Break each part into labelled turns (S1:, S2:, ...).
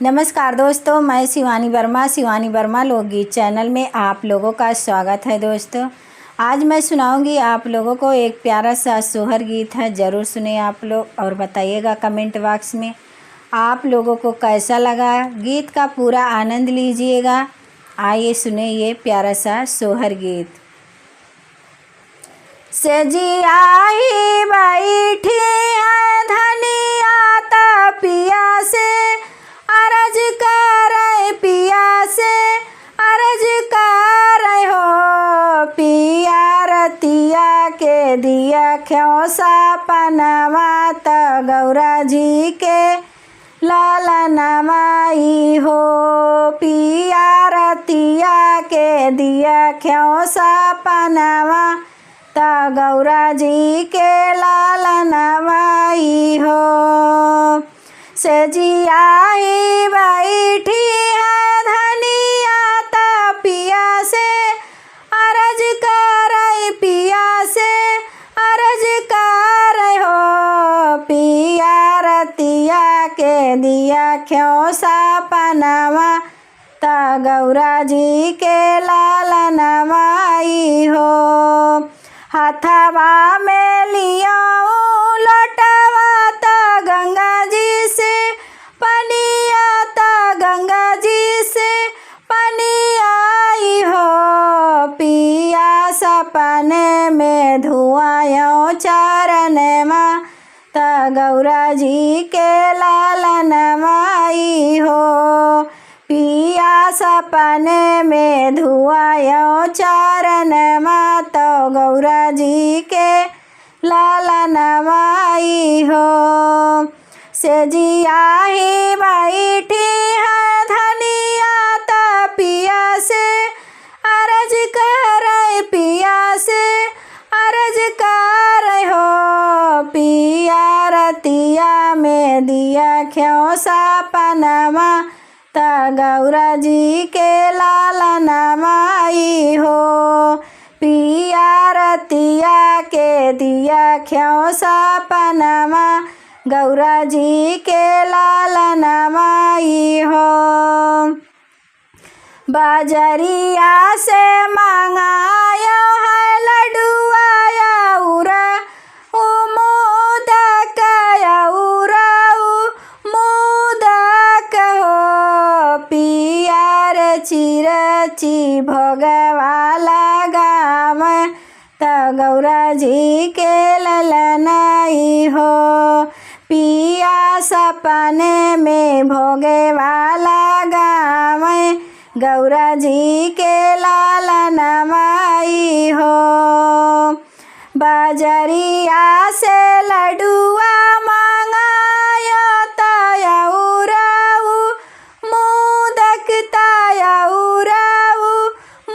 S1: नमस्कार दोस्तों, मैं शिवानी वर्मा लोकगीत चैनल में आप लोगों का स्वागत है। दोस्तों, आज मैं सुनाऊंगी आप लोगों को एक प्यारा सा सोहर गीत है। ज़रूर सुने आप लोग और बताइएगा कमेंट बॉक्स में आप लोगों को कैसा लगा। गीत का पूरा आनंद लीजिएगा। आइए सुने ये प्यारा सा सोहर गीत। सजिया ही बैठी है धनिया पिया से अरज कर पिया से अरज कर हो पिया रतिया के दिया क्यों सपनवा त गौरा जी के लालनमाई हो पिया रतिया के दिया क्यों सपनवा त गौरा जी के लालनवाई हो। सजिया ही बैठी है धनिया पिया से अरज कर पिया से अरज कर हो पिया रतिया के दिया क्यों सपनवा त गौरा जी के लालनवाई हो। हथवा में लिया लोटवा त गंगा जी से पनिया त गंगा जी से पनिया आई हो पिया सपने में धुआं चरण माँ त गौरा जी के लालनवाई हो पिया सपने में धुआं चरण माँ तो गौरा जी के लालनवाई हो। सजिया ही बैठी है धनिया पिया से अरज कर पिया से अरज कर हो पिया रतिया में दिया क्यों सपनवा त गौरा जी के लालनवाई हो पिया रतिया के दिया क्यों सपनवा गौरा जी के लालनवाई हो। बाजरिया से मंगाया है लड्डुआ उरा मोदक उरा मोदक हो पिया रची भोगवा लगाव त गौरा जी के ललनाई हो पिया सपने में भोगे वाला गाँव गौरा जी के लालनवाई हो। बाजरिया से लड्डुआ मंगाया तयउराऊ मोदक तयउराऊ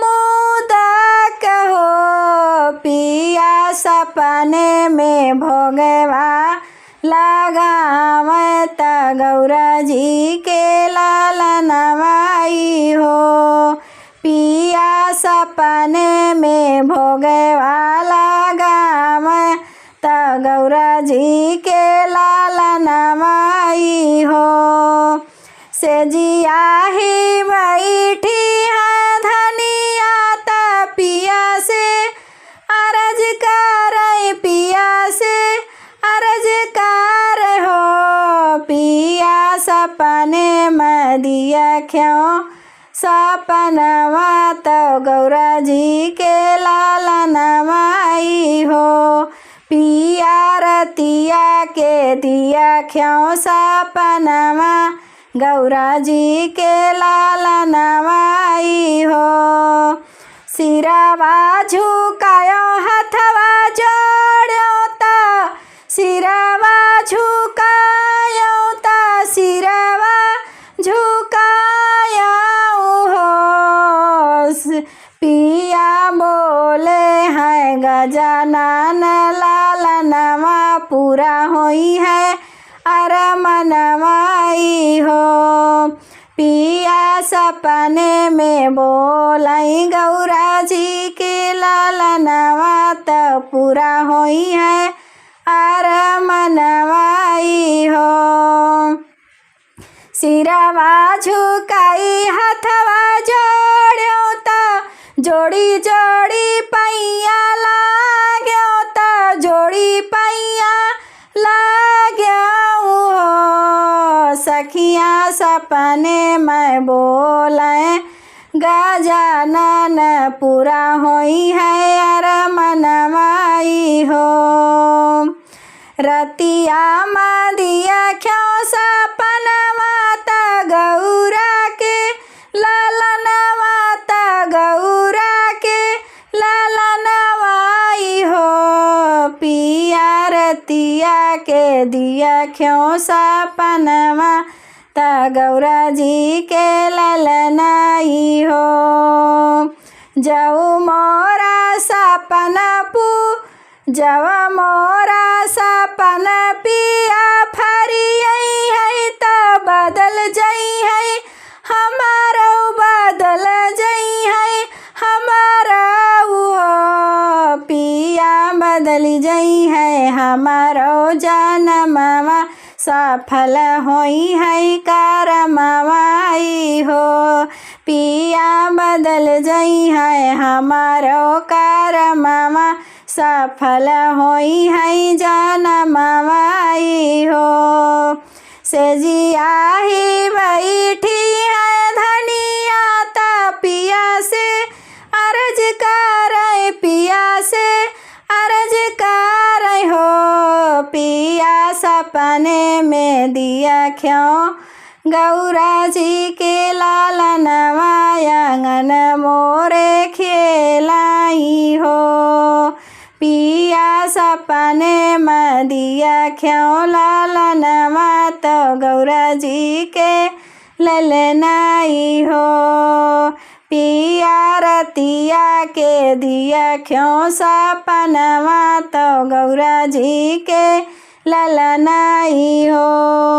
S1: मोदक हो पिया सपने में भोगवा लगाव त गौरा जी के लालनवाई हो पिया सपने में भोगवा लगाव त गौरा जी के लालनवाई हो। सजिया ही बैठी है धनिया पिया से अरज कर पिया से अरज कर हो पिया सपने में दिया क्यों सपनवा त गौरा जी के लालनवाई हो पिया रतिया के दिया क्यों सपनवा गौरा जी के लालनवाई हो। सिरवा झुकायो हथवा जोड़ो ता सिरवा झुकायो ता सिरवा झुकायो हो पिया बोले हैं गजानन लालनवा पूरा होई है अरमनवाई हो पिया सपने में बोलाई गौरा जी के लालनवा त पूरा होई है अरमनवाई हो। सिरवा झुकाई हथवा जोड़्यो त जोड़ी जोड़ी पैया लाग्यो त जोड़ी पैया लाग्यो हो। सखियाँ सपने में बोले गजानन पूरा होई है अर मनवाई हो। रतिया मदिया क्यों सपनवा त गौरा के ललनवा त गौरा के ललनवाई हो। पिया रतिया के दिया क्यों सपनवा त गौरा जी के ललनाई हो। जऊ मोरा सपन जव मोरा सपन पिया फरियई है त बदल जई है हमारो बदल जई है हमारा वो। पिया बदल जई है हमारो जनमवा सफल होई है करमवाई हो। पिया बदल जई है हमारो करमवा सफल होई है जनमवाई हो। सेजिया ही बैठी है धनिया त पिया से अर्ज कर पिया से अर्ज कर हो। पिया सपने में दिया क्यों गौरा जी के लालनवा आंगन मोरे खेलाई हो। पिया सपने में दिया क्यों लालनवा तो गौरा जी के ललनाई हो। पिया रतिया के दिया क्यों सपनवा तो गौरा जी के ललनाई हो।